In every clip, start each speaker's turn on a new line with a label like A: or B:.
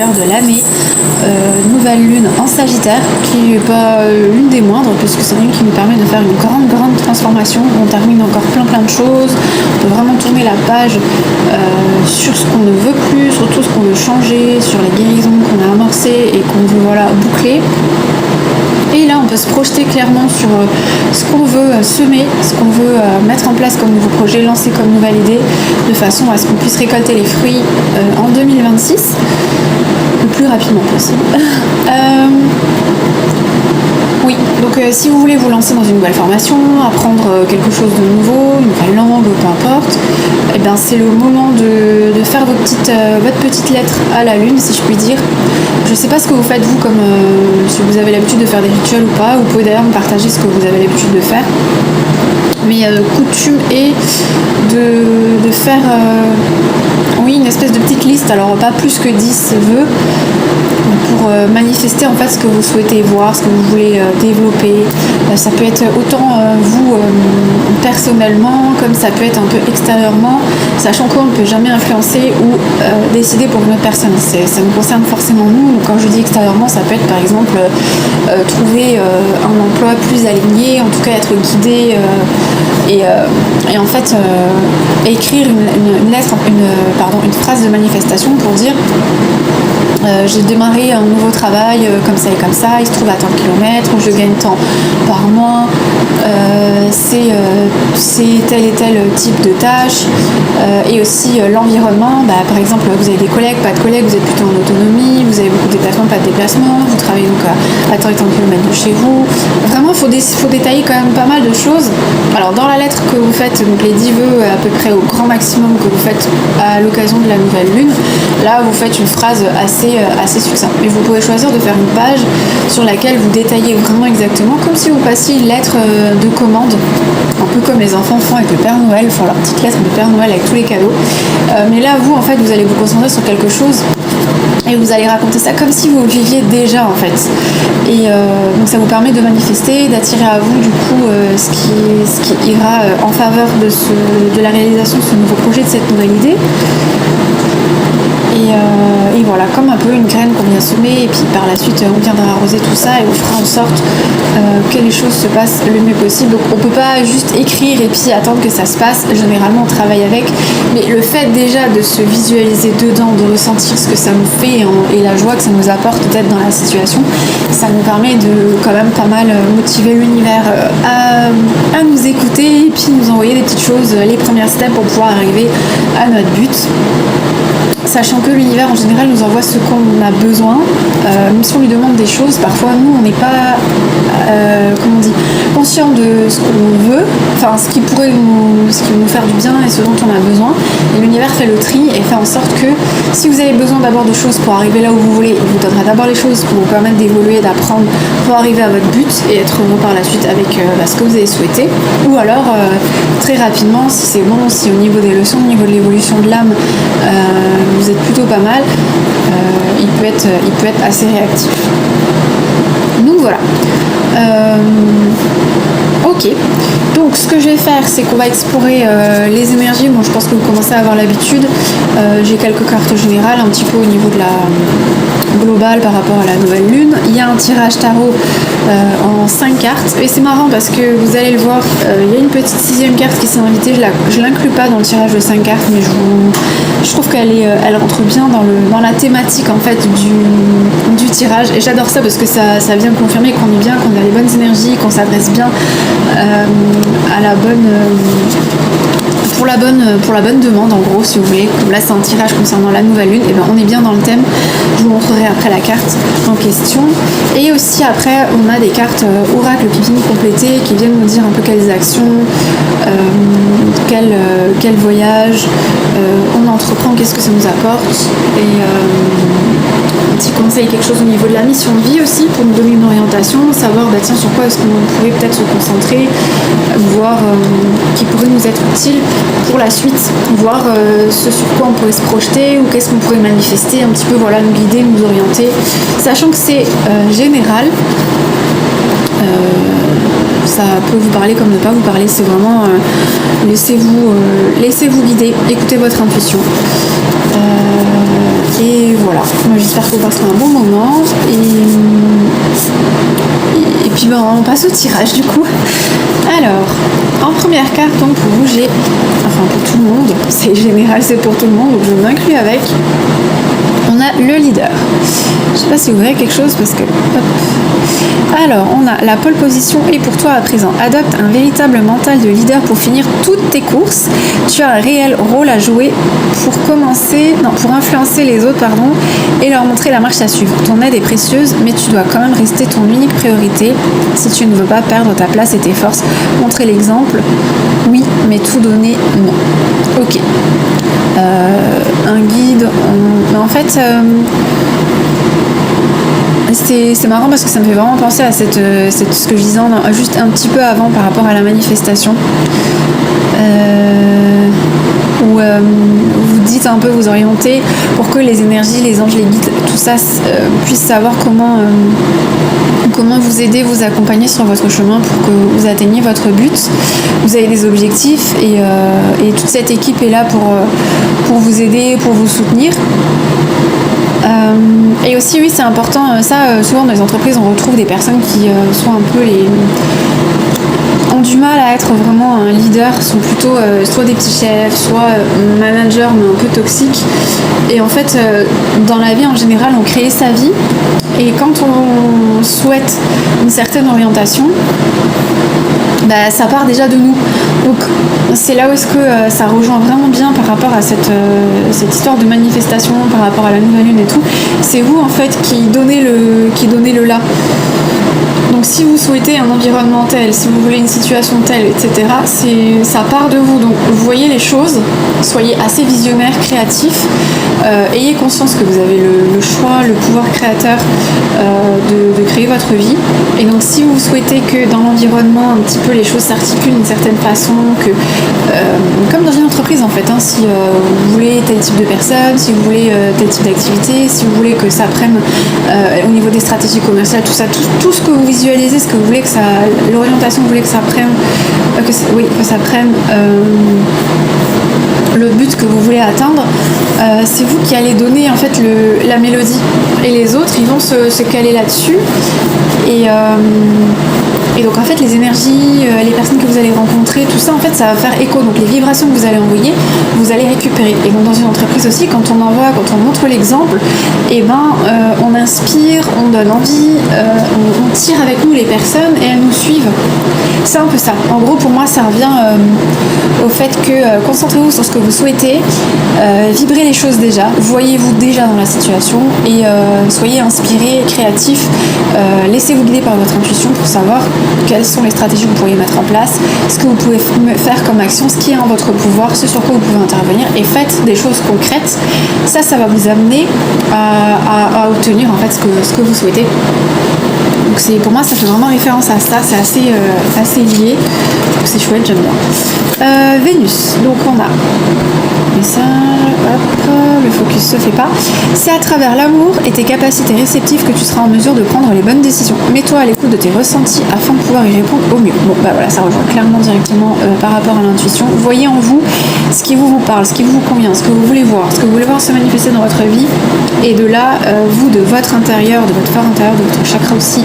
A: d'ailleurs de l'année. Nouvelle lune en Sagittaire, qui n'est pas l'une des moindres, puisque c'est une qui nous permet de faire une grande transformation. On termine encore plein de choses. On peut vraiment tourner la page sur ce qu'on ne veut plus, sur tout ce qu'on veut changer, sur les guérisons qu'on a amorcées et qu'on veut boucler. Et là, on peut se projeter clairement sur ce qu'on veut semer, ce qu'on veut mettre en place comme nouveau projet, lancer comme nouvelle idée, de façon à ce qu'on puisse récolter les fruits en 2026, le plus rapidement possible. Oui, donc si vous voulez vous lancer dans une nouvelle formation, apprendre quelque chose de nouveau, une nouvelle langue, peu importe, eh bien c'est le moment de faire votre petite lettre à la lune, si je puis dire. Je ne sais pas ce que vous faites vous, comme si vous avez l'habitude de faire des rituels ou pas, vous pouvez d'ailleurs me partager ce que vous avez l'habitude de faire. Mais coutume est de faire une espèce de petite liste, alors pas plus que 10 vœux, pour manifester en fait ce que vous souhaitez voir, ce que vous voulez développer. Ça peut être autant vous personnellement, comme ça peut être un peu extérieurement, sachant qu'on ne peut jamais influencer ou décider pour une autre personne. Ça nous concerne forcément nous. Donc, quand je dis extérieurement, ça peut être par exemple trouver un emploi plus aligné, en tout cas être guidé et en fait écrire une lettre, une phrase de manifestation pour dire j'ai démarré un nouveau travail comme ça et comme ça, il se trouve à tant de kilomètres, je gagne tant par mois, c'est tel et tel type de tâche, et aussi l'environnement, par exemple vous avez des collègues, pas de collègues, vous êtes plutôt en autonomie, vous avez beaucoup de déplacements, pas de déplacements, vous travaillez donc à tant et tant de kilomètres de chez vous. Vraiment il faut détailler quand même pas mal de choses. Alors dans la lettre que vous faites, donc les 10 vœux à peu près au grand maximum que vous faites à l'occasion de la nouvelle lune, là vous faites une phrase assez succinct. Mais vous pouvez choisir de faire une page sur laquelle vous détaillez vraiment exactement, comme si vous passiez une lettre de commande, un peu comme les enfants font avec le Père Noël, font leur petite lettre de Père Noël avec tous les cadeaux. Mais là, vous, en fait, vous allez vous concentrer sur quelque chose et vous allez raconter ça comme si vous le viviez déjà, en fait. Et donc ça vous permet de manifester, d'attirer à vous, du coup, ce qui ira en faveur de la réalisation de ce nouveau projet, de cette nouvelle idée. Et voilà, comme un peu une graine qu'on vient semer, et puis par la suite on viendra arroser tout ça et on fera en sorte que les choses se passent le mieux possible. Donc on peut pas juste écrire et puis attendre que ça se passe. Généralement on travaille avec, mais le fait déjà de se visualiser dedans, de ressentir ce que ça nous fait et la joie que ça nous apporte d'être dans la situation, ça nous permet de quand même pas mal motiver l'univers à nous écouter et puis nous envoyer des petites choses, les premières steps pour pouvoir arriver à notre but. Sachant que l'univers en général nous envoie ce qu'on a besoin, même si on lui demande des choses, parfois nous on n'est pas conscient de ce qu'on veut, enfin ce qui pourrait nous faire du bien et ce dont on a besoin, et l'univers fait le tri et fait en sorte que si vous avez besoin d'abord de choses pour arriver là où vous voulez, il vous donnera d'abord les choses pour vous permettre d'évoluer, d'apprendre pour arriver à votre but et être heureux par la suite avec ce que vous avez souhaité. Ou alors très rapidement, si c'est bon, si au niveau des leçons, au niveau de l'évolution de l'âme, vous êtes plutôt pas mal, il peut être assez réactif. Donc voilà. Ok, donc ce que je vais faire, c'est qu'on va explorer les énergies. Bon, je pense que vous commencez à avoir l'habitude. J'ai quelques cartes générales, un petit peu au niveau de la globale par rapport à la nouvelle lune. Il y a un tirage tarot en 5 cartes, et c'est marrant parce que vous allez le voir, il y a une petite 6e carte qui s'est invitée. Je l'inclus pas dans le tirage de 5 cartes, mais je trouve elle rentre bien dans la thématique en fait du tirage, et j'adore ça parce que ça vient confirmer qu'on est bien, qu'on a les bonnes énergies, qu'on s'adresse bien à la bonne pour la bonne demande, en gros, si vous voulez. Comme là c'est un tirage concernant la nouvelle lune, et ben on est bien dans le thème. Je vous montrerai après la carte en question. Et aussi après on a des cartes oracles qui viennent compléter, qui viennent nous dire un peu quelles actions, quel voyage on entreprend, qu'est-ce que ça nous apporte, et un petit conseil, quelque chose au niveau de la mission de vie aussi, pour nous donner une orientation, savoir tiens, sur quoi est-ce qu'on pourrait peut-être se concentrer, voir qui pourrait nous être utile pour la suite, voir ce sur quoi on pourrait se projeter, ou qu'est-ce qu'on pourrait manifester, un petit peu nous guider, nous orienter, sachant que c'est général. Ça peut vous parler comme ne pas vous parler, c'est vraiment laissez-vous guider, écoutez votre intuition. Et voilà, moi j'espère que vous passerez un bon moment et puis on passe au tirage du coup. Alors, en première carte donc pour vous j'ai, enfin pour tout le monde, c'est général, c'est pour tout le monde, donc je m'inclus avec. On a le leader. Je sais pas si vous voyez quelque chose parce que... Hop. Alors, on a la pole position est pour toi à présent. Adopte un véritable mental de leader pour finir toutes tes courses. Tu as un réel rôle à jouer pour influencer les autres, et leur montrer la marche à suivre. Ton aide est précieuse, mais tu dois quand même rester ton unique priorité si tu ne veux pas perdre ta place et tes forces. Montrer l'exemple, oui, mais tout donner, non. Ok. Un guide, mais en fait c'est marrant parce que ça me fait vraiment penser à ce que je disais juste un petit peu avant par rapport à la manifestation où vous dites un peu, vous orientez pour que les énergies, les anges, les guides, tout ça puissent savoir comment vous aider, vous accompagner sur votre chemin pour que vous atteigniez votre but. Vous avez des objectifs et toute cette équipe est là pour vous aider, pour vous soutenir. Et aussi, oui, c'est important, souvent dans les entreprises, on retrouve des personnes qui sont un peu ont du mal à être vraiment un leader, sont plutôt soit des petits chefs, soit managers mais un peu toxiques. Et en fait, dans la vie en général, on crée sa vie. Et quand on souhaite une certaine orientation, ça part déjà de nous. Donc c'est là où est-ce que ça rejoint vraiment bien par rapport à cette histoire de manifestation, par rapport à la nouvelle lune et tout. C'est vous en fait qui donnez le là. Donc si vous souhaitez un environnement tel, si vous voulez une situation telle, etc., ça part de vous. Donc vous voyez les choses, soyez assez visionnaire, créatif, ayez conscience que vous avez le choix, le pouvoir créateur de créer votre vie. Et donc si vous souhaitez que dans l'environnement un petit peu les choses s'articulent d'une certaine façon, que comme dans une entreprise en fait, si vous voulez tel type de personne, si vous voulez tel type d'activité, si vous voulez que ça prenne au niveau des stratégies commerciales, tout ça, tout ce que vous visualisez, ce que vous voulez que l'orientation que vous voulez que ça prenne, le but que vous voulez atteindre, c'est vous qui allez donner en fait la mélodie, et les autres ils vont se caler là-dessus et donc en fait les énergies, les personnes que vous allez rencontrer, tout ça en fait ça va faire écho, donc les vibrations que vous allez envoyer, vous allez récupérer. Et donc dans une entreprise aussi, quand on envoie, quand on montre l'exemple, on inspire, on donne envie, on tire avec nous les personnes et elles nous suivent. C'est un peu ça. En gros pour moi ça revient au fait que concentrez-vous sur ce que vous souhaitez, vibrez les choses déjà, voyez-vous déjà dans la situation et soyez inspiré, créatif, laissez-vous guider par votre intuition pour savoir quelles sont les stratégies que vous pourriez mettre en place, ce que vous pouvez faire comme action, ce qui est en votre pouvoir, ce sur quoi vous pouvez intervenir, et faites des choses concrètes. Ça va vous amener à obtenir en fait ce que vous souhaitez. Donc pour moi ça fait vraiment référence à ça, c'est assez lié, donc c'est chouette, j'aime bien. Vénus, donc on a message, hop, le focus se fait pas. C'est à travers l'amour et tes capacités réceptives que tu seras en mesure de prendre les bonnes décisions. Mets-toi à l'écoute de tes ressentis afin de pouvoir y répondre au mieux. Bon voilà, ça rejoint clairement directement par rapport à l'intuition. Voyez en vous ce qui vous parle, ce qui vous convient, ce que vous voulez voir, se manifester dans votre vie, et de là, vous, de votre intérieur, de votre fort intérieur, de votre chakra aussi,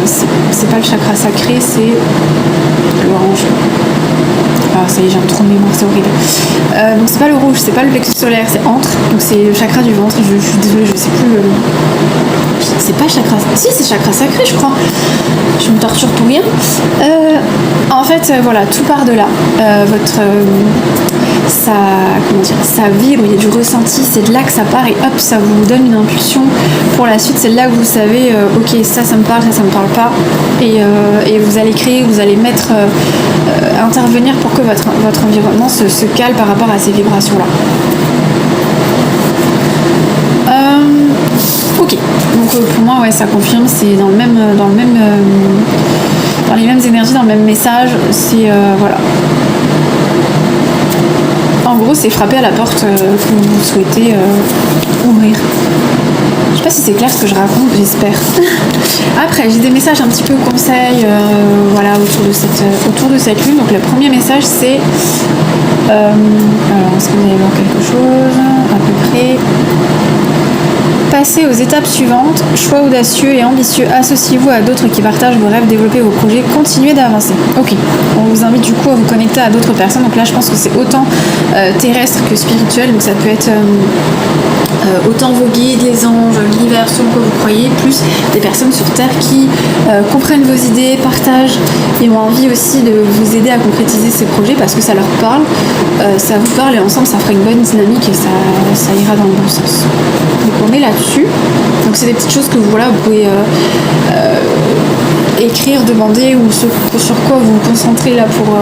A: c'est pas le chakra sacré, c'est l'orange. Ah ça y est, j'ai un trou de mémoire, c'est horrible. Donc c'est pas le rouge, c'est pas le plexus solaire, c'est entre, donc c'est le chakra du ventre. Je suis désolée, je sais plus. C'est pas chakra. Si, c'est chakra sacré, je crois. Je me torture pour rien. En fait, voilà, tout part de là. Ça vibre, il y a du ressenti, c'est de là que ça part et hop, ça vous donne une impulsion pour la suite. C'est là que vous savez, ok, ça me parle, ça me parle pas, et vous allez créer, vous allez mettre, intervenir pour que votre environnement se cale par rapport à ces vibrations-là. Ok, donc pour moi, ouais, ça confirme, c'est dans les mêmes énergies, dans le même message, c'est voilà. En gros, c'est frapper à la porte que vous souhaitez ouvrir. Je sais pas si c'est clair ce que je raconte, j'espère. Après, j'ai des messages un petit peu conseils voilà, autour de cette lune. Donc le premier message c'est... alors, est-ce que vous allez voir quelque chose à peu près? Passez aux étapes suivantes, choix audacieux et ambitieux, associez-vous à d'autres qui partagent vos rêves, développez vos projets, continuez d'avancer. Ok, on vous invite du coup à vous connecter à d'autres personnes, donc là je pense que c'est autant terrestre que spirituel, donc ça peut être autant vos guides, les anges, l'univers, selon quoi vous croyez, plus des personnes sur Terre qui comprennent vos idées, partagent et ont envie aussi de vous aider à concrétiser ces projets parce que ça leur parle, ça vous parle et ensemble ça fera une bonne dynamique et ça ira dans le bon sens. Donc on est là-dessus. Donc c'est des petites choses que vous pouvez écrire, demander ou sur quoi vous vous concentrez là pour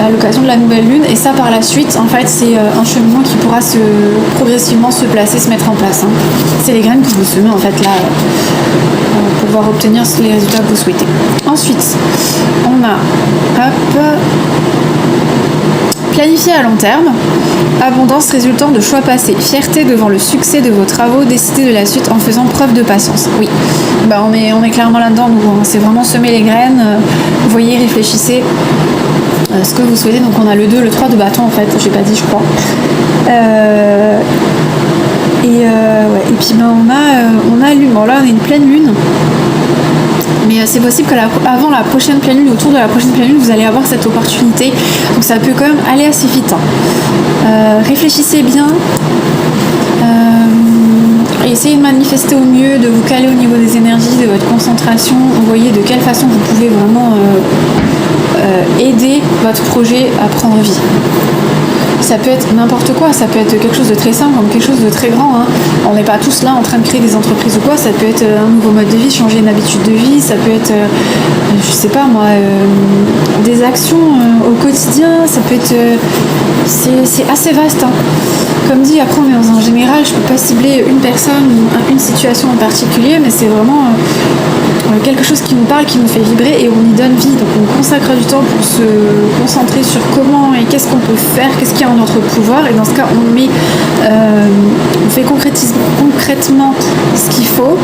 A: à l'occasion de la nouvelle lune. Et ça par la suite, en fait, c'est un cheminement qui pourra progressivement se placer, se mettre en place. Hein. C'est les graines que vous semez en fait là pour pouvoir obtenir les résultats que vous souhaitez. Ensuite, on a planifier à long terme, abondance résultant de choix passés, fierté devant le succès de vos travaux, décider de la suite en faisant preuve de patience. Oui, on est clairement là-dedans, nous, hein. C'est vraiment semer les graines, voyez, réfléchissez ce que vous souhaitez. Donc on a le 2, le 3 de bâton en fait, j'ai pas dit je crois. Et puis on a lune, bon là on a une pleine lune. Mais c'est possible qu'avant la prochaine pleine lune, autour de la prochaine pleine lune, vous allez avoir cette opportunité. Donc ça peut quand même aller assez vite. Hein. Réfléchissez bien. Essayez de manifester au mieux, de vous caler au niveau des énergies, de votre concentration. Vous voyez de quelle façon vous pouvez vraiment aider votre projet à prendre vie. Ça peut être n'importe quoi, ça peut être quelque chose de très simple comme quelque chose de très grand. Hein. On n'est pas tous là en train de créer des entreprises ou quoi, ça peut être un nouveau mode de vie, changer une habitude de vie, ça peut être, je sais pas moi, des actions au quotidien, ça peut être... c'est assez vaste. Hein. Comme dit, après on est dans un général, je peux pas cibler une personne ou une situation en particulier, mais c'est vraiment quelque chose qui nous parle, qui nous fait vibrer et on y donne vie. Donc on consacre du temps pour se concentrer sur comment et qu'est-ce qu'on peut faire, qu'est-ce qu'il y a en notre pouvoir. Et dans ce cas, on fait concrètement ce qu'il faut.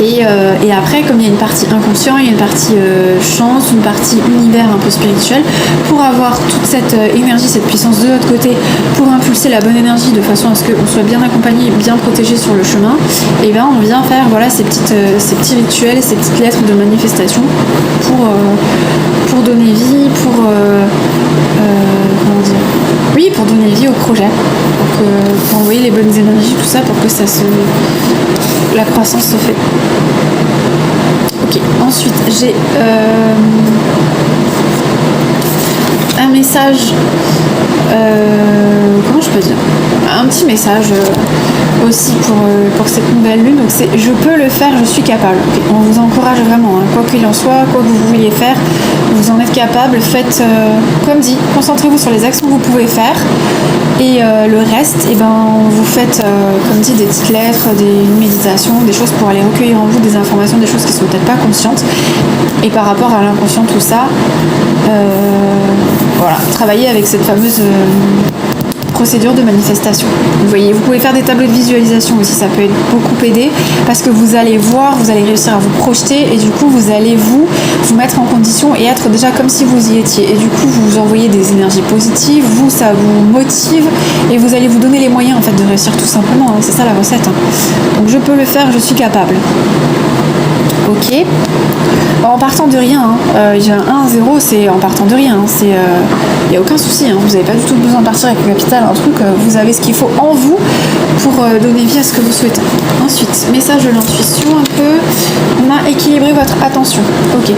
A: Et après, comme il y a une partie inconscient, il y a une partie chance, une partie univers un peu spirituel, pour avoir toute cette énergie, cette puissance de notre côté, pour impulser la bonne énergie de façon à ce qu'on soit bien accompagné, bien protégé sur le chemin, et bien on vient faire ces petits rituels, ces petites lettres de manifestation pour donner vie, pour donner vie au projet, pour envoyer les bonnes énergies, tout ça, pour que la croissance se fait. Ok, ensuite j'ai un message, comment je peux dire, un petit message aussi pour cette nouvelle lune. Donc c'est je peux le faire, je suis capable. Okay. On vous encourage vraiment, hein. Quoi qu'il en soit, quoi que vous vouliez faire, vous en êtes capable. Faites comme dit, concentrez-vous sur les actions que vous pouvez faire. Et le reste, vous faites, comme dit, des petites lettres, une méditation, des choses pour aller recueillir en vous des informations, des choses qui ne sont peut-être pas conscientes. Et par rapport à l'inconscient, tout ça, travailler avec cette fameuse procédure de manifestation. Vous voyez, vous pouvez faire des tableaux de visualisation aussi, ça peut être beaucoup aider parce que vous allez voir, vous allez réussir à vous projeter et du coup vous allez vous mettre en condition et être déjà comme si vous y étiez. Et du coup vous envoyez des énergies positives, ça vous motive et vous allez vous donner les moyens en fait de réussir tout simplement. Hein. C'est ça la recette. Hein. Donc je peux le faire, je suis capable. Ok. En partant de rien, j'ai un 1-0, c'est en partant de rien. Il n'y a aucun souci, hein. Vous n'avez pas du tout besoin de partir avec le capital, un truc, vous avez ce qu'il faut en vous pour donner vie à ce que vous souhaitez. Ensuite, message de l'intuition un peu, on a équilibré votre attention. Ok. Il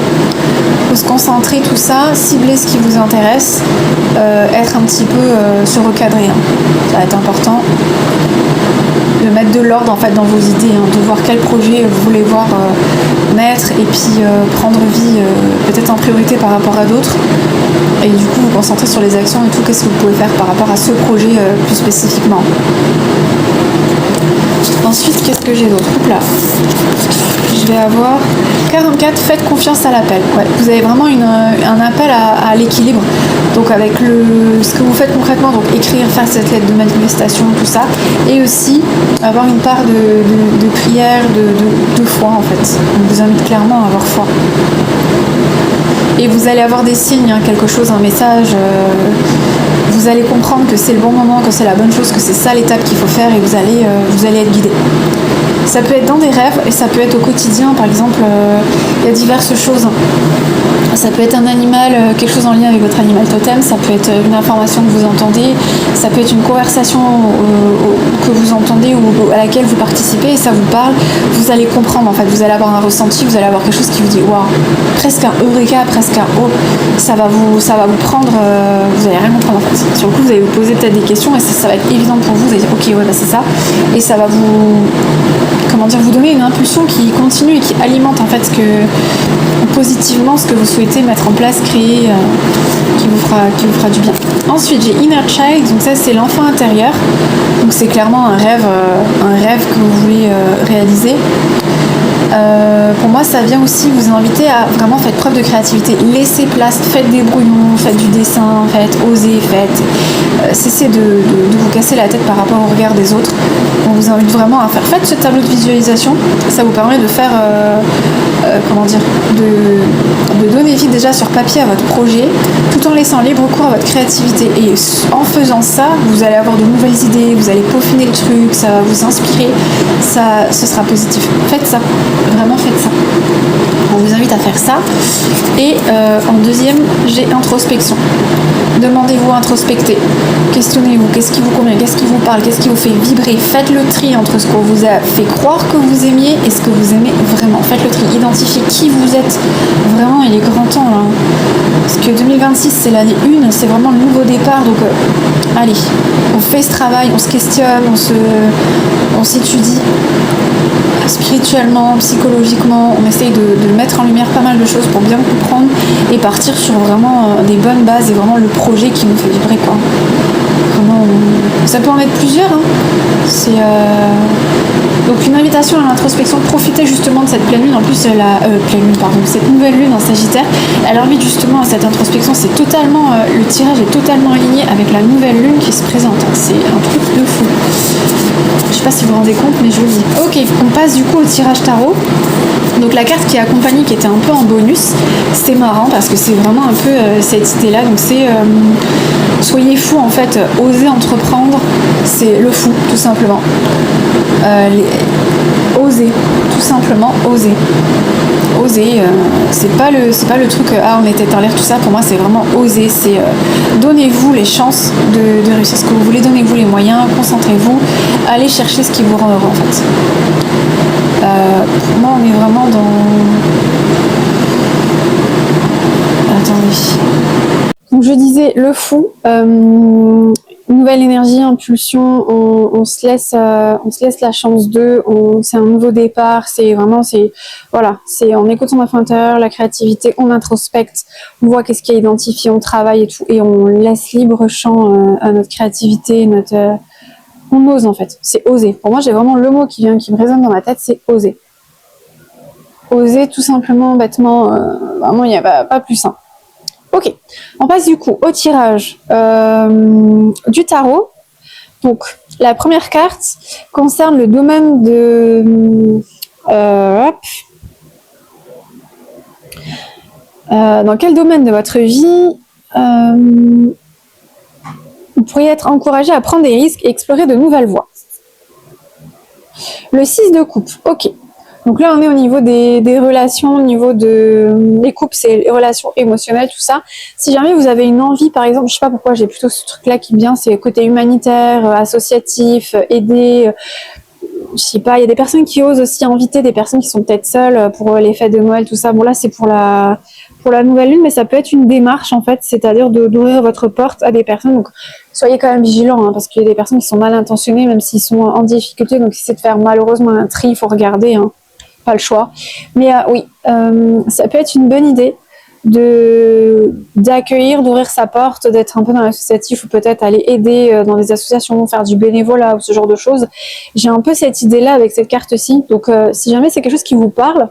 A: faut se concentrer, tout ça, cibler ce qui vous intéresse, être un petit peu se recadrer. Hein. Ça va être important. De mettre de l'ordre en fait dans vos idées, hein, de voir quel projet vous voulez voir naître et puis prendre vie peut-être en priorité par rapport à d'autres et du coup vous concentrer sur les actions et tout, qu'est-ce que vous pouvez faire par rapport à ce projet plus spécifiquement. Ensuite, qu'est-ce que j'ai d'autre? Oups là. Je vais avoir 44, faites confiance à l'appel. Ouais, vous avez vraiment un appel à l'équilibre. Donc avec ce que vous faites concrètement, donc écrire, faire cette lettre de manifestation, tout ça, et aussi avoir une part de prière, de foi en fait. On vous invite clairement à avoir foi. Et vous allez avoir des signes, hein, quelque chose, un message. Vous allez comprendre que c'est le bon moment, que c'est la bonne chose, que c'est ça l'étape qu'il faut faire, et vous allez être guidé. Ça peut être dans des rêves et ça peut être au quotidien. Par exemple, il y a diverses choses. Ça peut être un animal, quelque chose en lien avec votre animal totem, ça peut être une information que vous entendez, ça peut être une conversation que vous entendez ou à laquelle vous participez et ça vous parle. Vous allez comprendre en fait, vous allez avoir un ressenti, vous allez avoir quelque chose qui vous dit waouh, presque un eureka, presque un oh, ça va vous prendre, vous allez rien comprendre en fait. Sur le coup, vous allez vous poser peut-être des questions et ça va être évident pour vous, vous allez dire ok ouais bah c'est ça, et ça va vous donner une impulsion qui continue et qui alimente en fait positivement ce que vous souhaitez mettre en place, créer, qui vous fera du bien. Ensuite, j'ai Inner Child, donc ça c'est l'enfant intérieur. Donc c'est clairement un rêve que vous voulez réaliser. Pour moi, ça vient aussi vous inviter à vraiment faire preuve de créativité. Laissez place, faites des brouillons, faites du dessin, osez, cessez de vous casser la tête par rapport au regard des autres. On vous invite vraiment à faites ce tableau de visualisation. Ça vous permet de faire, de donner vie déjà sur papier à votre projet, tout en laissant libre cours à votre créativité. Et en faisant ça, vous allez avoir de nouvelles idées, vous allez peaufiner le truc, ça va vous inspirer, ce sera positif. Faites ça. Vraiment faites ça. On vous invite à faire ça. Et en deuxième, j'ai introspection. Demandez-vous à introspecter. Questionnez-vous. Qu'est-ce qui vous convient? Qu'est-ce qui vous parle? Qu'est-ce qui vous fait vibrer? Faites le tri entre ce qu'on vous a fait croire que vous aimiez et ce que vous aimez vraiment. Faites le tri. Identifiez qui vous êtes. Vraiment, il est grand temps là. Parce que 2026, c'est l'année 1. C'est vraiment le nouveau départ. Donc, allez, on fait ce travail, on se questionne, on s'étudie. Spirituellement, psychologiquement, on essaye de mettre en lumière pas mal de choses pour bien comprendre et partir sur vraiment des bonnes bases et vraiment le projet qui nous fait vibrer quoi. Vraiment, ça peut en être plusieurs. Hein. C'est donc une invitation à l'introspection. Profitez justement de cette pleine lune. En plus, cette nouvelle lune en Sagittaire, elle invite justement à cette introspection. C'est totalement le tirage est totalement aligné avec la nouvelle lune qui se présente. C'est un truc de fou. Je sais pas si vous vous rendez compte, mais je vous le dis. Ok, on passe du coup au tirage tarot. Donc la carte qui est accompagnée, qui était un peu en bonus, c'était marrant parce que c'est vraiment un peu cette idée-là. Donc c'est soyez fou en fait, osez entreprendre, c'est le fou tout simplement. Osez, tout simplement oser. Oser, c'est pas le truc on était en l'air tout ça. Pour moi c'est vraiment oser, c'est donnez-vous les chances de réussir ce que vous voulez, donnez-vous les moyens, concentrez-vous, allez chercher ce qui vous rend heureux en fait. Pour moi on est vraiment dans... Attendez. Donc je disais le fou, nouvelle énergie, impulsion, on se laisse la chance c'est un nouveau départ, on écoute son enfant intérieur, la créativité, on introspecte, on voit qu'est-ce qu'il y a identifié, on travaille et tout, et on laisse libre champ à notre créativité, on ose en fait, c'est oser. Pour moi j'ai vraiment le mot qui me résonne dans ma tête, c'est oser. Oser tout simplement, bêtement, vraiment il n'y a pas plus simple. Ok, on passe du coup au tirage du tarot. Donc, la première carte concerne le domaine dans quel domaine de votre vie vous pourriez être encouragé à prendre des risques et explorer de nouvelles voies. Le 6 de coupe, ok. Donc là, on est au niveau des relations, au niveau des couples, c'est les relations émotionnelles, tout ça. Si jamais vous avez une envie, par exemple, je sais pas pourquoi j'ai plutôt ce truc-là qui me vient, c'est côté humanitaire, associatif, aider. Je sais pas, il y a des personnes qui osent aussi inviter des personnes qui sont peut-être seules pour les fêtes de Noël, tout ça. Bon là, c'est pour la nouvelle lune, mais ça peut être une démarche en fait, c'est-à-dire d'ouvrir votre porte à des personnes. Donc soyez quand même vigilants, hein, parce qu'il y a des personnes qui sont mal intentionnées, même s'ils sont en difficulté. Donc si c'est de faire malheureusement un tri, il faut regarder. Hein. Pas le choix. Mais oui, ça peut être une bonne idée d'accueillir, d'ouvrir sa porte, d'être un peu dans l'associatif ou peut-être aller aider dans des associations, faire du bénévolat ou ce genre de choses. J'ai un peu cette idée-là avec cette carte-ci. Donc, si jamais c'est quelque chose qui vous parle,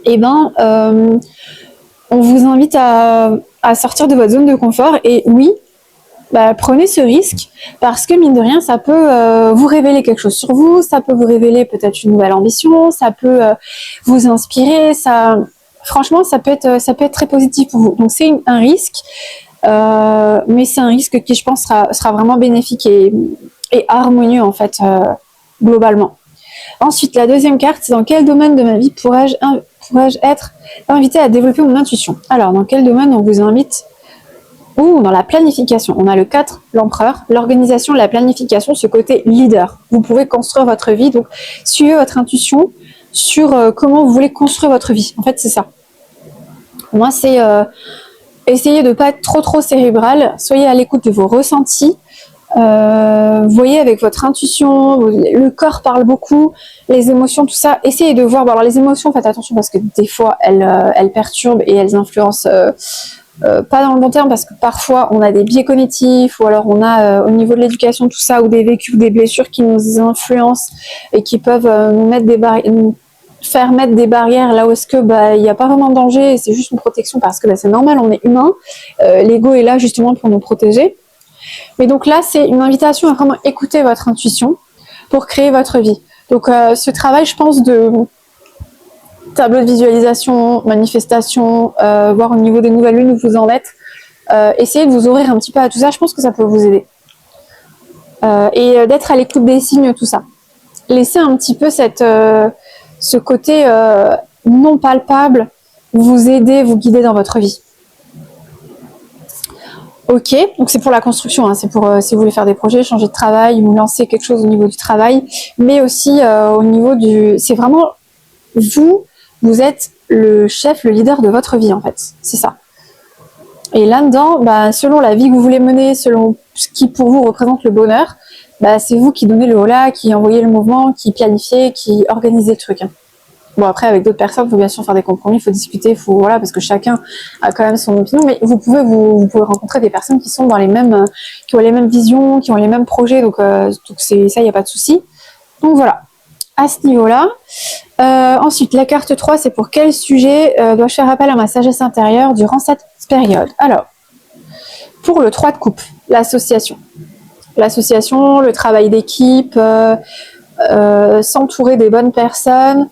A: eh ben, on vous invite à sortir de votre zone de confort. Et oui, prenez ce risque parce que mine de rien, ça peut vous révéler quelque chose sur vous, ça peut vous révéler peut-être une nouvelle ambition, ça peut vous inspirer, franchement, ça peut être très positif pour vous. Donc c'est un risque, mais c'est un risque qui, je pense, sera vraiment bénéfique et harmonieux en fait, globalement. Ensuite, la deuxième carte, c'est dans quel domaine de ma vie pourrais-je être invité à développer mon intuition? Alors, dans quel domaine on vous invite? Dans la planification. On a le 4, l'empereur, l'organisation, la planification, ce côté leader. Vous pouvez construire votre vie, donc suivez votre intuition sur comment vous voulez construire votre vie. En fait, c'est ça. Moi, c'est essayer de ne pas être trop cérébral, soyez à l'écoute de vos ressentis, voyez avec votre intuition, le corps parle beaucoup, les émotions, tout ça, essayez de voir. Alors les émotions, faites attention parce que des fois, elles perturbent et elles influencent pas dans le bon terme parce que parfois on a des biais cognitifs ou alors on a au niveau de l'éducation tout ça ou des vécus ou des blessures qui nous influencent et qui peuvent nous faire mettre des barrières là où est-ce que il n'y a pas vraiment de danger et c'est juste une protection parce que c'est normal, on est humain, l'ego est là justement pour nous protéger. Mais donc là c'est une invitation à vraiment écouter votre intuition pour créer votre vie. Donc ce travail, je pense, de tableau de visualisation, manifestation, voir au niveau des nouvelles lunes où vous en êtes, essayez de vous ouvrir un petit peu à tout ça, je pense que ça peut vous aider. Et d'être à l'écoute des signes, tout ça. Laissez un petit peu ce côté non palpable vous aider, vous guider dans votre vie. Ok, donc c'est pour la construction, hein, c'est pour si vous voulez faire des projets, changer de travail, ou lancer quelque chose au niveau du travail, mais aussi au niveau c'est vraiment vous êtes le chef, le leader de votre vie en fait, c'est ça. Et là-dedans, selon la vie que vous voulez mener, selon ce qui pour vous représente le bonheur, c'est vous qui donnez le holà, qui envoyez le mouvement, qui planifiez, qui organisez le truc. Bon, après, avec d'autres personnes, il faut bien sûr faire des compromis, il faut discuter, parce que chacun a quand même son opinion, mais vous pouvez rencontrer des personnes qui sont qui ont les mêmes visions, qui ont les mêmes projets, donc c'est ça, il n'y a pas de souci. Donc voilà, à ce niveau-là. Ensuite, la carte 3, c'est pour quel sujet dois-je faire appel à ma sagesse intérieure durant cette période? Alors, pour le 3 de coupe, l'association. L'association, le travail d'équipe, s'entourer des bonnes personnes.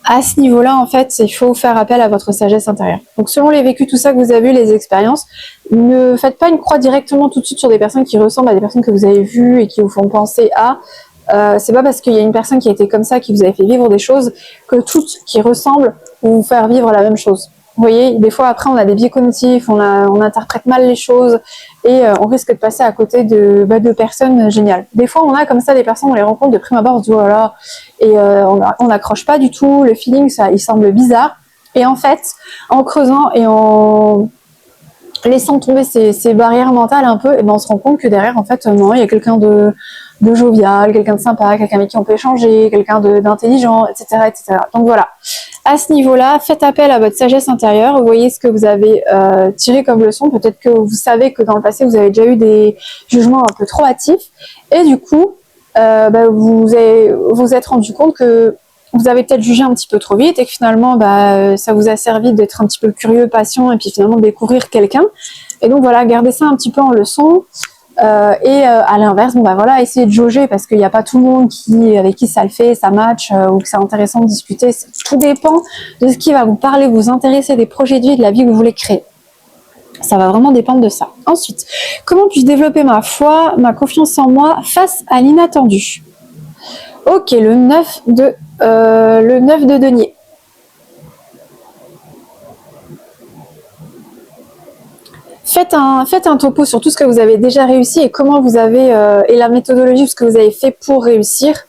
A: À ce niveau-là, en fait, il faut faire appel à votre sagesse intérieure. Donc, selon les vécus, tout ça que vous avez vu, les expériences, ne faites pas une croix directement tout de suite sur des personnes qui ressemblent à des personnes que vous avez vues et qui vous font penser à. C'est pas parce qu'il y a une personne qui a été comme ça, qui vous a fait vivre des choses, que toutes qui ressemblent vont vous faire vivre la même chose. Vous voyez, des fois après on a des biais cognitifs, on interprète mal les choses et on risque de passer à côté de personnes géniales. Des fois on a comme ça des personnes, on les rencontre de prime abord, on se dit oh là là, et on n'accroche pas du tout, le feeling il semble bizarre. Et en fait, en creusant et en laissant tomber ces barrières mentales un peu, et on se rend compte que derrière en fait non, il y a quelqu'un de jovial, quelqu'un de sympa, quelqu'un avec qui on peut échanger, quelqu'un d'intelligent, etc., etc. Donc voilà. À ce niveau-là, faites appel à votre sagesse intérieure, voyez ce que vous avez tiré comme leçon, peut-être que vous savez que dans le passé, vous avez déjà eu des jugements un peu trop hâtifs, et du coup, vous êtes rendu compte que vous avez peut-être jugé un petit peu trop vite, et que finalement, ça vous a servi d'être un petit peu curieux, patient, et puis finalement de découvrir quelqu'un. Et donc voilà, gardez ça un petit peu en leçon. À l'inverse, essayez de jauger parce qu'il n'y a pas tout le monde avec qui ça le fait, ça match ou que c'est intéressant de discuter. Tout dépend de ce qui va vous parler, vous intéresser des projets de vie, de la vie que vous voulez créer. Ça va vraiment dépendre de ça. Ensuite, comment puis-je développer ma foi, ma confiance en moi face à l'inattendu? Ok, le 9 de denier. Faites un topo sur tout ce que vous avez déjà réussi et comment vous avez et la méthodologie, ce que vous avez fait pour réussir.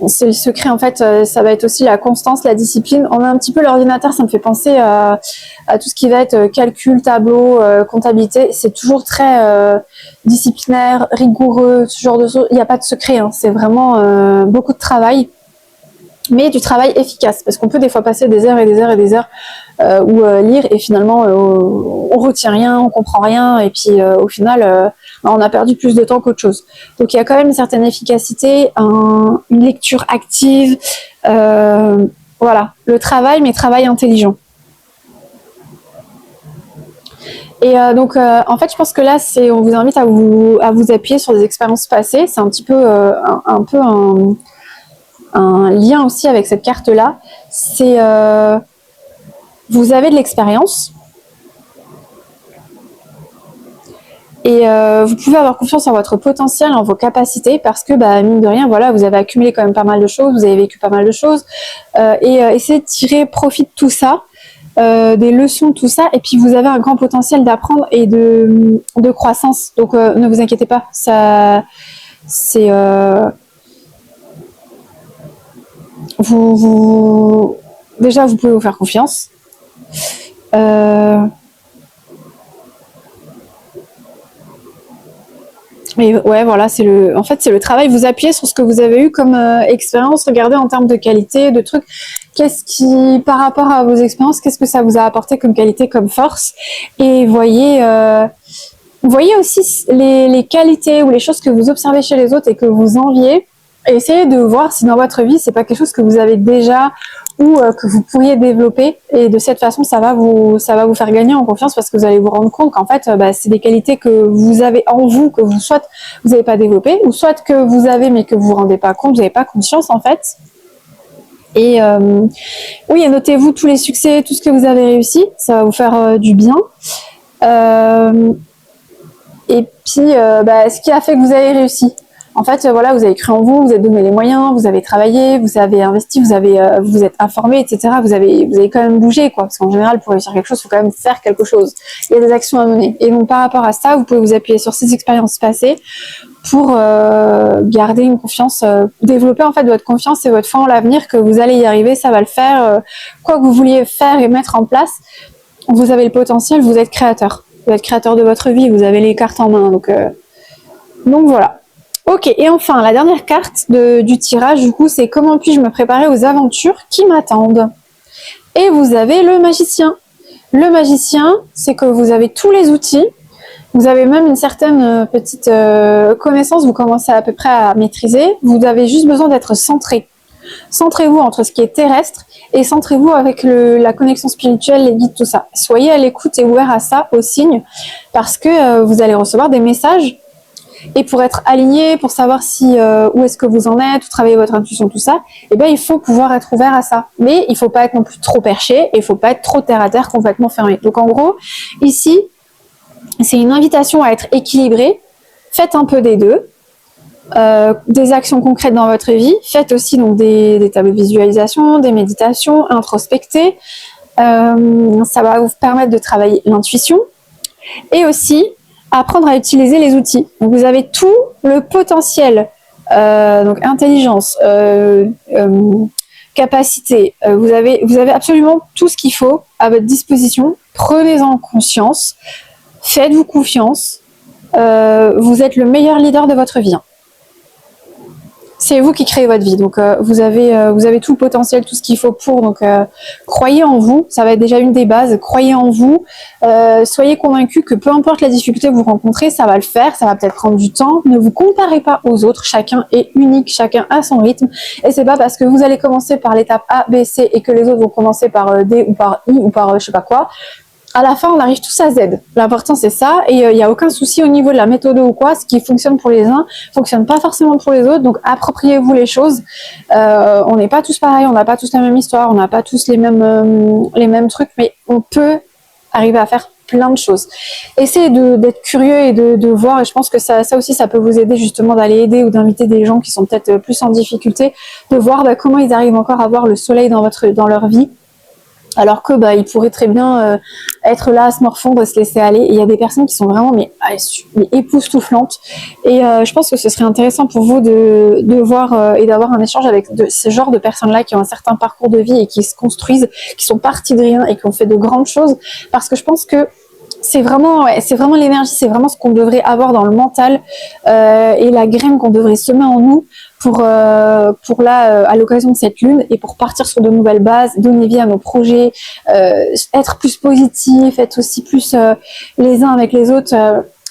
A: C'est le secret en fait, ça va être aussi la constance, la discipline. On a un petit peu l'ordinateur, ça me fait penser à tout ce qui va être calcul, tableau, comptabilité. C'est toujours très disciplinaire, rigoureux, ce genre de choses. Il n'y a pas de secret, hein. C'est vraiment beaucoup de travail. mais du travail efficace, parce qu'on peut des fois passer des heures et des heures et des heures ou lire et finalement on retient rien, on comprend rien et puis au final on a perdu plus de temps qu'autre chose. Donc il y a quand même une certaine efficacité, une lecture active, voilà, le travail, mais travail intelligent. Et donc, en fait, je pense que là, on vous invite à vous appuyer sur des expériences passées. C'est un petit peu un lien aussi avec cette carte-là. C'est vous avez de l'expérience et vous pouvez avoir confiance en votre potentiel, en vos capacités, parce que, mine de rien, voilà, vous avez accumulé quand même pas mal de choses, vous avez vécu pas mal de choses, et essayez de tirer profit de tout ça. Des leçons, tout ça, et puis vous avez un grand potentiel d'apprendre et de croissance. Donc ne vous inquiétez pas, ça, c'est déjà vous pouvez vous faire confiance. Mais ouais, voilà, en fait, c'est le travail. Vous appuyez sur ce que vous avez eu comme expérience. Regardez en termes de qualité, de trucs. Par rapport à vos expériences, qu'est-ce que ça vous a apporté comme qualité, comme force? Et voyez aussi les qualités ou les choses que vous observez chez les autres et que vous enviez. Et essayez de voir si dans votre vie, c'est pas quelque chose que vous avez déjà ou que vous pourriez développer. Et de cette façon, ça va vous faire gagner en confiance parce que vous allez vous rendre compte qu'en fait, c'est des qualités que vous avez en vous, que soit vous n'avez pas développé, ou soit que vous avez mais que vous vous rendez pas compte, vous n'avez pas conscience en fait. Et oui, notez-vous tous les succès, tout ce que vous avez réussi, ça va vous faire du bien. Et puis, ce qui a fait que vous avez réussi. En fait, voilà, vous avez cru en vous, vous avez donné les moyens, vous avez travaillé, vous avez investi, vous êtes informé, etc. Vous avez quand même bougé, quoi. Parce qu'en général, pour réussir quelque chose, il faut quand même faire quelque chose. Il y a des actions à mener. Et donc, par rapport à ça, vous pouvez vous appuyer sur ces expériences passées pour garder une confiance, développer en fait votre confiance et votre foi en l'avenir, que vous allez y arriver, ça va le faire. Quoi que vous vouliez faire et mettre en place, vous avez le potentiel, vous êtes créateur. Vous êtes créateur de votre vie, vous avez les cartes en main. Donc voilà. Ok, et enfin, la dernière carte du tirage, du coup, c'est comment puis-je me préparer aux aventures qui m'attendent? Et vous avez le magicien. Le magicien, c'est que vous avez tous les outils, vous avez même une certaine petite connaissance, vous commencez à peu près à maîtriser, vous avez juste besoin d'être centré. Centrez-vous entre ce qui est terrestre et centrez-vous avec la connexion spirituelle, les guides, tout ça. Soyez à l'écoute et ouvert à ça, aux signes, parce que vous allez recevoir des messages. Et pour être aligné, pour savoir où est-ce que vous en êtes, où travailler votre intuition, tout ça, il faut pouvoir être ouvert à ça. Mais il ne faut pas être non plus trop perché et il ne faut pas être trop terre à terre, complètement fermé. Donc en gros, ici, c'est une invitation à être équilibré. Faites un peu des deux. Des actions concrètes dans votre vie. Faites aussi donc des tableaux de visualisation, des méditations, introspectez. Ça va vous permettre de travailler l'intuition. Et aussi, apprendre à utiliser les outils. Donc vous avez tout le potentiel, donc intelligence, capacité, vous avez absolument tout ce qu'il faut à votre disposition. Prenez-en conscience, faites-vous confiance, vous êtes le meilleur leader de votre vie. C'est vous qui créez votre vie, donc vous avez tout le potentiel, tout ce qu'il faut pour, donc croyez en vous, ça va être déjà une des bases, croyez en vous, soyez convaincus que peu importe la difficulté que vous rencontrez, ça va le faire, ça va peut-être prendre du temps, ne vous comparez pas aux autres, chacun est unique, chacun a son rythme, et c'est pas parce que vous allez commencer par l'étape A, B, C, et que les autres vont commencer par D ou par I ou par je sais pas quoi, à la fin, on arrive tous à Z. L'important, c'est ça. Et il n'y a aucun souci au niveau de la méthode ou quoi. Ce qui fonctionne pour les uns fonctionne pas forcément pour les autres. Donc, appropriez-vous les choses. On n'est pas tous pareils. On n'a pas tous la même histoire. On n'a pas tous les mêmes trucs. Mais on peut arriver à faire plein de choses. Essayez d'être curieux et de voir. Et je pense que ça aussi, ça peut vous aider justement d'aller aider ou d'inviter des gens qui sont peut-être plus en difficulté, de voir comment ils arrivent encore à voir le soleil dans leur vie. Alors que ils pourraient très bien être là à se morfondre et se laisser aller. Et il y a des personnes qui sont vraiment mais époustouflantes. Et je pense que ce serait intéressant pour vous de voir et d'avoir un échange avec ce genre de personnes-là qui ont un certain parcours de vie et qui se construisent, qui sont partis de rien et qui ont fait de grandes choses. Parce que je pense que c'est vraiment, ouais, c'est vraiment l'énergie, c'est vraiment ce qu'on devrait avoir dans le mental et la graine qu'on devrait semer en nous pour là, à l'occasion de cette lune et pour partir sur de nouvelles bases, donner vie à nos projets, être plus positif, être aussi plus les uns avec les autres,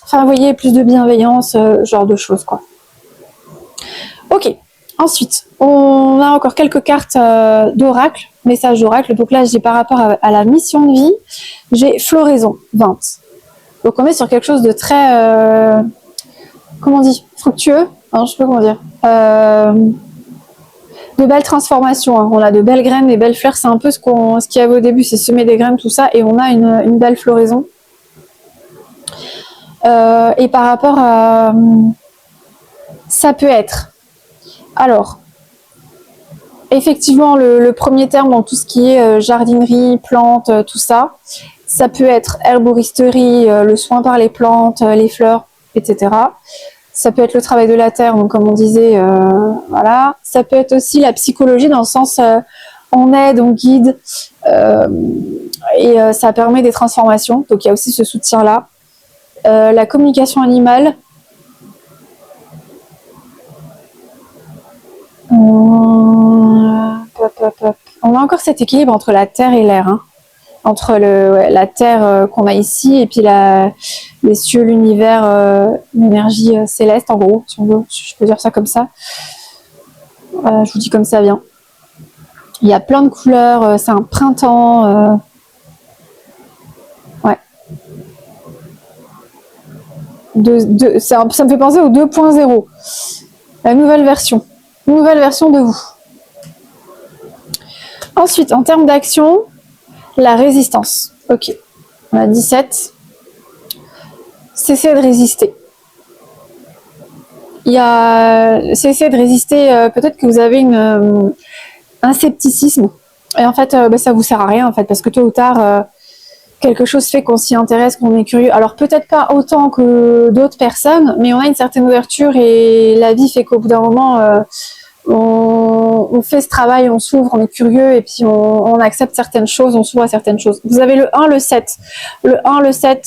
A: enfin, vous voyez, plus de bienveillance, genre de choses, quoi. Ok. Ensuite, on a encore quelques cartes d'oracle, message d'oracle. Donc là, j'ai par rapport à la mission de vie, j'ai floraison 20. Donc on est sur quelque chose de très, comment on dit, fructueux. Non, je sais pas comment dire. De belles transformations. Hein. On a de belles graines, des belles fleurs. C'est un peu ce qu'il y avait au début, c'est semer des graines, tout ça, et on a une belle floraison. Et par rapport à, ça peut être. Alors, effectivement, le premier terme dans tout ce qui est jardinerie, plantes, tout ça, ça peut être herboristerie, le soin par les plantes, les fleurs, etc. Ça peut être le travail de la terre, donc comme on disait, voilà. Ça peut être aussi la psychologie dans le sens on aide, on guide, et ça permet des transformations. Donc il y a aussi ce soutien-là. La communication animale. On a encore cet équilibre entre la terre et l'air, hein. Entre la terre qu'on a ici et puis les cieux, l'univers, l'énergie céleste, en gros, si on veut, je peux dire ça comme ça. Je vous dis comme ça vient. Il y a plein de couleurs, c'est un printemps. Ouais. Ça me fait penser au 2.0. La nouvelle version. Nouvelle version de vous. Ensuite, en termes d'action, la résistance. Ok. On a 17. Cessez de résister. Cessez de résister. Peut-être que vous avez un scepticisme. Et en fait, ça vous sert à rien, en fait, parce que tôt ou tard, quelque chose fait qu'on s'y intéresse, qu'on est curieux. Alors peut-être pas autant que d'autres personnes, mais on a une certaine ouverture et la vie fait qu'au bout d'un moment, on fait ce travail, on s'ouvre, on est curieux et puis on accepte certaines choses, on s'ouvre à certaines choses. Vous avez le 1, le 7. Le 1, le 7,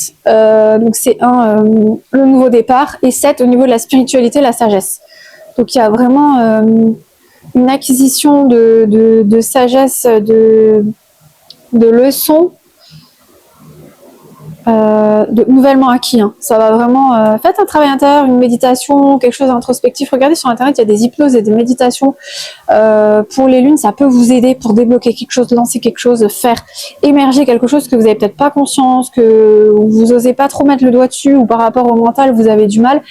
A: donc c'est 1, le nouveau départ, et 7 au niveau de la spiritualité, la sagesse. Donc il y a vraiment une acquisition de sagesse, de leçons, nouvellement acquis. Hein. Ça va vraiment... faites un travail intérieur, une méditation, quelque chose d'introspectif. Regardez sur Internet, il y a des hypnoses et des méditations pour les lunes. Ça peut vous aider pour débloquer quelque chose, lancer quelque chose, faire émerger quelque chose que vous n'avez peut-être pas conscience, que vous n'osez pas trop mettre le doigt dessus, ou par rapport au mental, vous avez du mal.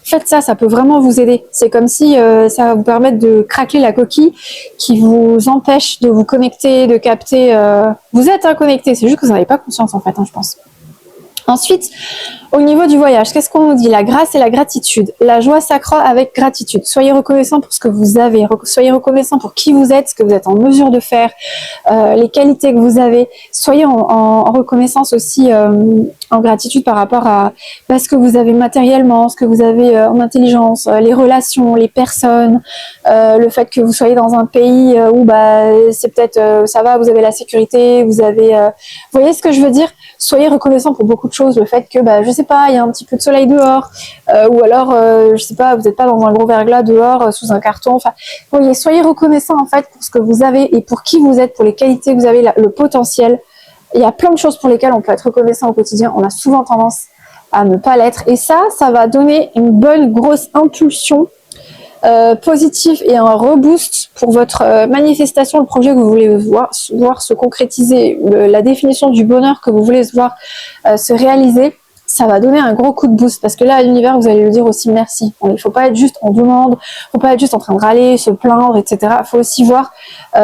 A: Faites ça, ça peut vraiment vous aider. C'est comme si ça va vous permettre de craquer la coquille qui vous empêche de vous connecter, de capter. Vous êtes connecté, c'est juste que vous n'avez pas conscience en fait, hein, je pense. Ensuite, au niveau du voyage, qu'est-ce qu'on nous dit? La grâce et la gratitude. La joie s'accroît avec gratitude. Soyez reconnaissant pour ce que vous avez. Soyez reconnaissant pour qui vous êtes, ce que vous êtes en mesure de faire, les qualités que vous avez. Soyez en reconnaissance aussi, en gratitude par rapport à ce que vous avez matériellement, ce que vous avez en intelligence, les relations, les personnes, le fait que vous soyez dans un pays où c'est peut-être ça va, vous avez la sécurité, vous avez... vous voyez ce que je veux dire? Soyez reconnaissant pour beaucoup de choses, le fait que, je sais pas, il y a un petit peu de soleil dehors, ou alors, je sais pas, vous n'êtes pas dans un gros verglas dehors, sous un carton, enfin, voyez, soyez reconnaissant en fait pour ce que vous avez et pour qui vous êtes, pour les qualités que vous avez, le potentiel. Il y a plein de choses pour lesquelles on peut être reconnaissant au quotidien, on a souvent tendance à ne pas l'être, et ça va donner une bonne grosse impulsion positif et un reboost pour votre manifestation, le projet que vous voulez voir se concrétiser, la définition du bonheur que vous voulez voir se réaliser. Ça va donner un gros coup de boost parce que là à l'univers vous allez lui dire aussi merci. Il ne faut pas être juste en demande, il ne faut pas être juste en train de râler, se plaindre, etc. Il faut aussi voir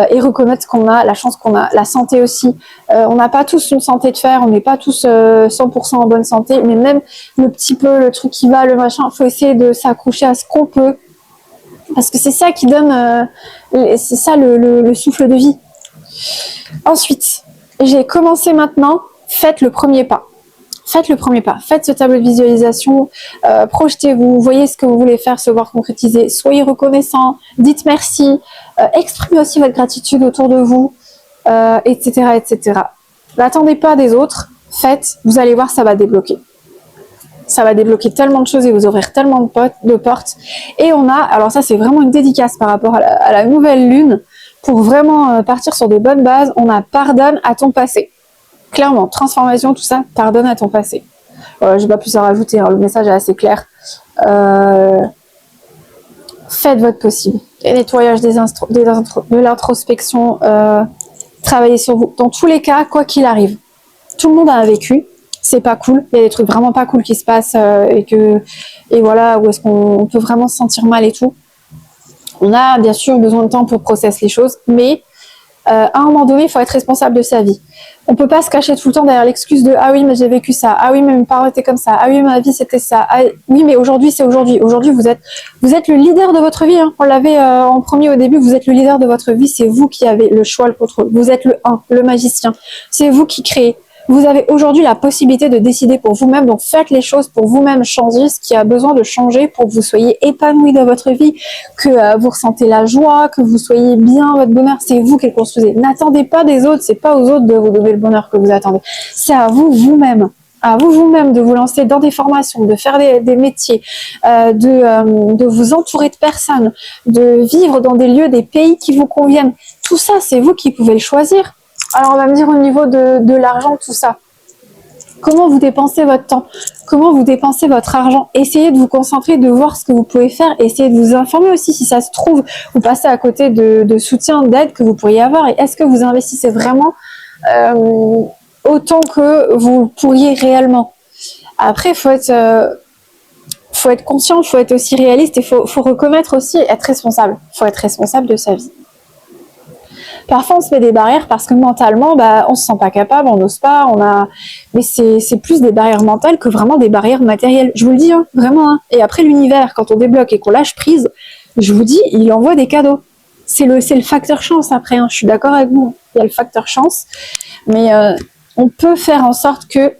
A: et reconnaître qu'on a la chance, qu'on a la santé aussi. On n'a pas tous une santé de fer, on n'est pas tous 100% en bonne santé, mais même le petit peu, le truc qui va, le machin, il faut essayer de s'accrocher à ce qu'on peut. Parce que c'est ça qui donne, c'est ça le souffle de vie. Ensuite, j'ai commencé maintenant, faites le premier pas. Faites le premier pas, faites ce tableau de visualisation, projetez-vous, voyez ce que vous voulez faire, se voir concrétiser, soyez reconnaissant, dites merci, exprimez aussi votre gratitude autour de vous, etc., etc. N'attendez pas des autres, faites, vous allez voir, ça va débloquer. Ça va débloquer tellement de choses et vous ouvrir tellement de portes. Et on a, alors ça c'est vraiment une dédicace par rapport à la nouvelle lune, pour vraiment partir sur de bonnes bases, on a pardonne à ton passé. Clairement, transformation, tout ça, pardonne à ton passé. Je n'ai pas plus à rajouter, hein, le message est assez clair. Faites votre possible. Et nettoyage de l'introspection, travaillez sur vous. Dans tous les cas, quoi qu'il arrive, tout le monde a un vécu. C'est pas cool. Il y a des trucs vraiment pas cool qui se passent et voilà, où est-ce qu'on peut vraiment se sentir mal et tout. On a bien sûr besoin de temps pour processer les choses, mais à un moment donné, il faut être responsable de sa vie. On peut pas se cacher tout le temps derrière l'excuse de « Ah oui, mais j'ai vécu ça. Ah oui, mais mes parents étaient comme ça. Ah oui, ma vie, c'était ça. Ah, oui, mais aujourd'hui, c'est aujourd'hui. Aujourd'hui, vous êtes le leader de votre vie. Hein. On l'avait en premier au début. Vous êtes le leader de votre vie. C'est vous qui avez le choix, le contrôle. Vous êtes le 1, le magicien. C'est vous qui créez. Vous avez aujourd'hui la possibilité de décider pour vous-même, donc faites les choses pour vous-même, changer ce qui a besoin de changer pour que vous soyez épanoui dans votre vie, que vous ressentez la joie, que vous soyez bien, votre bonheur, c'est vous qui le construisez. N'attendez pas des autres, c'est pas aux autres de vous donner le bonheur que vous attendez, c'est à vous vous-même. À vous vous-même de vous lancer dans des formations, de faire des métiers, de vous entourer de personnes, de vivre dans des lieux, des pays qui vous conviennent. Tout ça, c'est vous qui pouvez le choisir. Alors on va me dire au niveau de l'argent, tout ça. Comment vous dépensez votre temps? Comment vous dépensez votre argent? Essayez de vous concentrer, de voir ce que vous pouvez faire. Essayez de vous informer aussi. Si ça se trouve, vous passez à côté de soutien, d'aide que vous pourriez avoir. Et est-ce que vous investissez vraiment autant que vous pourriez réellement? Après, il faut être conscient, il faut être aussi réaliste et il faut reconnaître aussi être responsable. Il faut être responsable de sa vie. Parfois, on se met des barrières parce que mentalement, on se sent pas capable, on n'ose pas, mais c'est plus des barrières mentales que vraiment des barrières matérielles. Je vous le dis, hein, vraiment. Hein. Et après, l'univers, quand on débloque et qu'on lâche prise, je vous dis, il envoie des cadeaux. C'est le facteur chance après. Hein. Je suis d'accord avec vous. Il y a le facteur chance, mais on peut faire en sorte que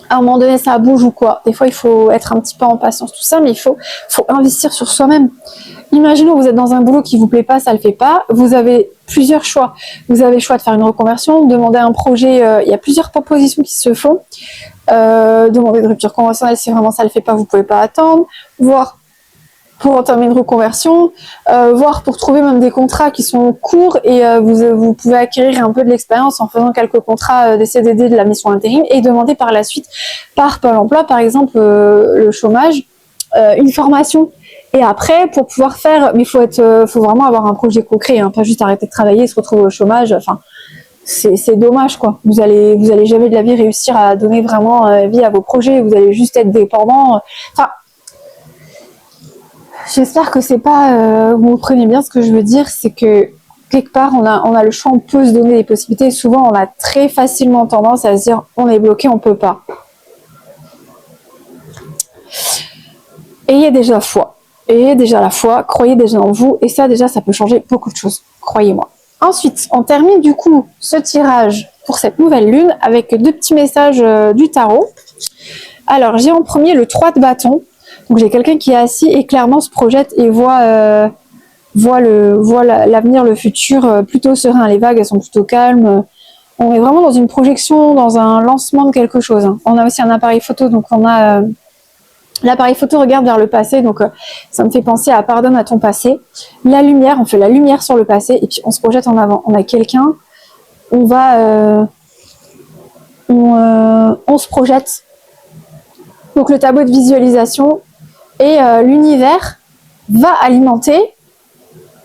A: à un moment donné, ça bouge ou quoi. Des fois, il faut être un petit peu en patience, tout ça, mais il faut investir sur soi-même. Imaginons que vous êtes dans un boulot qui vous plaît pas, ça le fait pas. Vous avez plusieurs choix. Vous avez le choix de faire une reconversion, de demander un projet. Il y a plusieurs propositions qui se font. Demander une rupture conventionnelle si vraiment ça le fait pas, vous pouvez pas attendre. Voire pour entamer une reconversion, voire pour trouver même des contrats qui sont courts et vous pouvez acquérir un peu de l'expérience en faisant quelques contrats des CDD, de la mission intérim et demander par la suite par Pôle emploi, par exemple le chômage, une formation. Et après, pour pouvoir faire, mais faut vraiment avoir un projet concret, hein, pas juste arrêter de travailler et se retrouver au chômage. Enfin, c'est dommage, quoi. Vous allez jamais de la vie réussir à donner vraiment vie à vos projets. Vous allez juste être dépendant. Enfin, j'espère que c'est pas. Vous comprenez bien ce que je veux dire, c'est que quelque part, on a le choix, on peut se donner des possibilités. Et souvent, on a très facilement tendance à se dire, on est bloqué, on peut pas. Ayez déjà foi. Ayez déjà la foi, croyez déjà en vous, et ça déjà, ça peut changer beaucoup de choses, croyez-moi. Ensuite, on termine du coup ce tirage pour cette nouvelle lune avec deux petits messages du tarot. Alors, j'ai en premier le 3 de bâton. Donc, j'ai quelqu'un qui est assis et clairement se projette et voit l'avenir, le futur plutôt serein. Les vagues, elles sont plutôt calmes. On est vraiment dans une projection, dans un lancement de quelque chose. Hein. On a aussi un appareil photo, donc on a... L'appareil photo regarde vers le passé, donc ça me fait penser à pardonne à ton passé. La lumière, on fait la lumière sur le passé et puis on se projette en avant. On a quelqu'un, on se projette. Donc le tableau de visualisation et l'univers va alimenter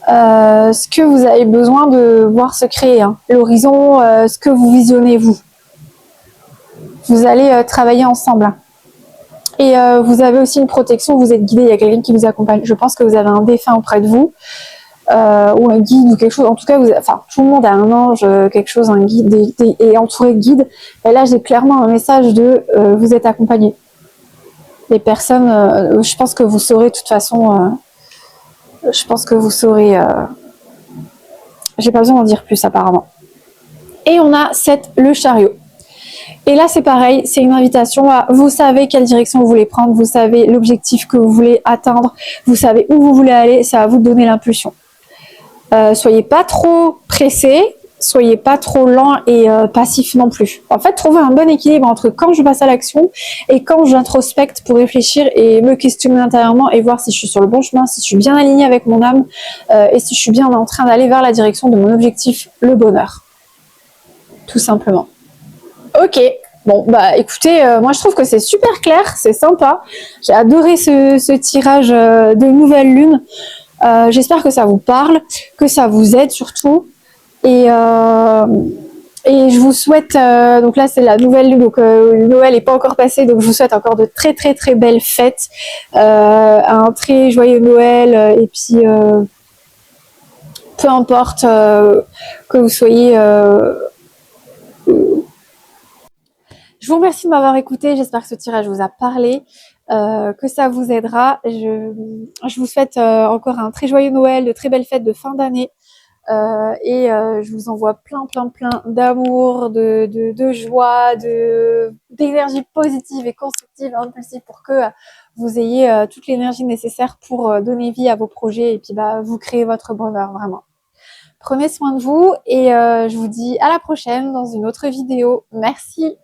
A: ce que vous avez besoin de voir se créer. Hein. L'horizon, ce que vous visionnez vous. Vous allez travailler ensemble. Hein. Et vous avez aussi une protection, vous êtes guidé, il y a quelqu'un qui vous accompagne. Je pense que vous avez un défunt auprès de vous, ou un guide ou quelque chose. En tout cas, tout le monde a un ange, quelque chose, un guide, et entouré de guides. Et là, j'ai clairement un message de vous êtes accompagné. Les personnes, je pense que vous saurez de toute façon, je pense que vous saurez, j'ai pas besoin d'en dire plus apparemment. Et on a le chariot. Et là, c'est pareil, c'est une invitation à, vous savez quelle direction vous voulez prendre, vous savez l'objectif que vous voulez atteindre, vous savez où vous voulez aller, c'est à vous de donner l'impulsion. Soyez pas trop pressés, soyez pas trop lent et passif non plus. En fait, trouvez un bon équilibre entre quand je passe à l'action et quand j'introspecte pour réfléchir et me questionner intérieurement et voir si je suis sur le bon chemin, si je suis bien alignée avec mon âme et si je suis bien en train d'aller vers la direction de mon objectif, le bonheur. Tout simplement. Ok. Bon, bah écoutez, moi je trouve que c'est super clair, c'est sympa. J'ai adoré ce tirage de nouvelle lune. J'espère que ça vous parle, que ça vous aide surtout. Et, je vous souhaite, donc là c'est la nouvelle lune, donc Noël n'est pas encore passé, donc je vous souhaite encore de très très très belles fêtes, un très joyeux Noël, et puis peu importe que vous soyez... Je vous remercie de m'avoir écouté, j'espère que ce tirage vous a parlé, que ça vous aidera. Je vous souhaite encore un très joyeux Noël, de très belles fêtes de fin d'année. Et je vous envoie plein d'amour, de joie, d'énergie positive et constructive, impulsive pour que vous ayez toute l'énergie nécessaire pour donner vie à vos projets et puis vous créer votre bonheur vraiment. Prenez soin de vous et je vous dis à la prochaine dans une autre vidéo. Merci.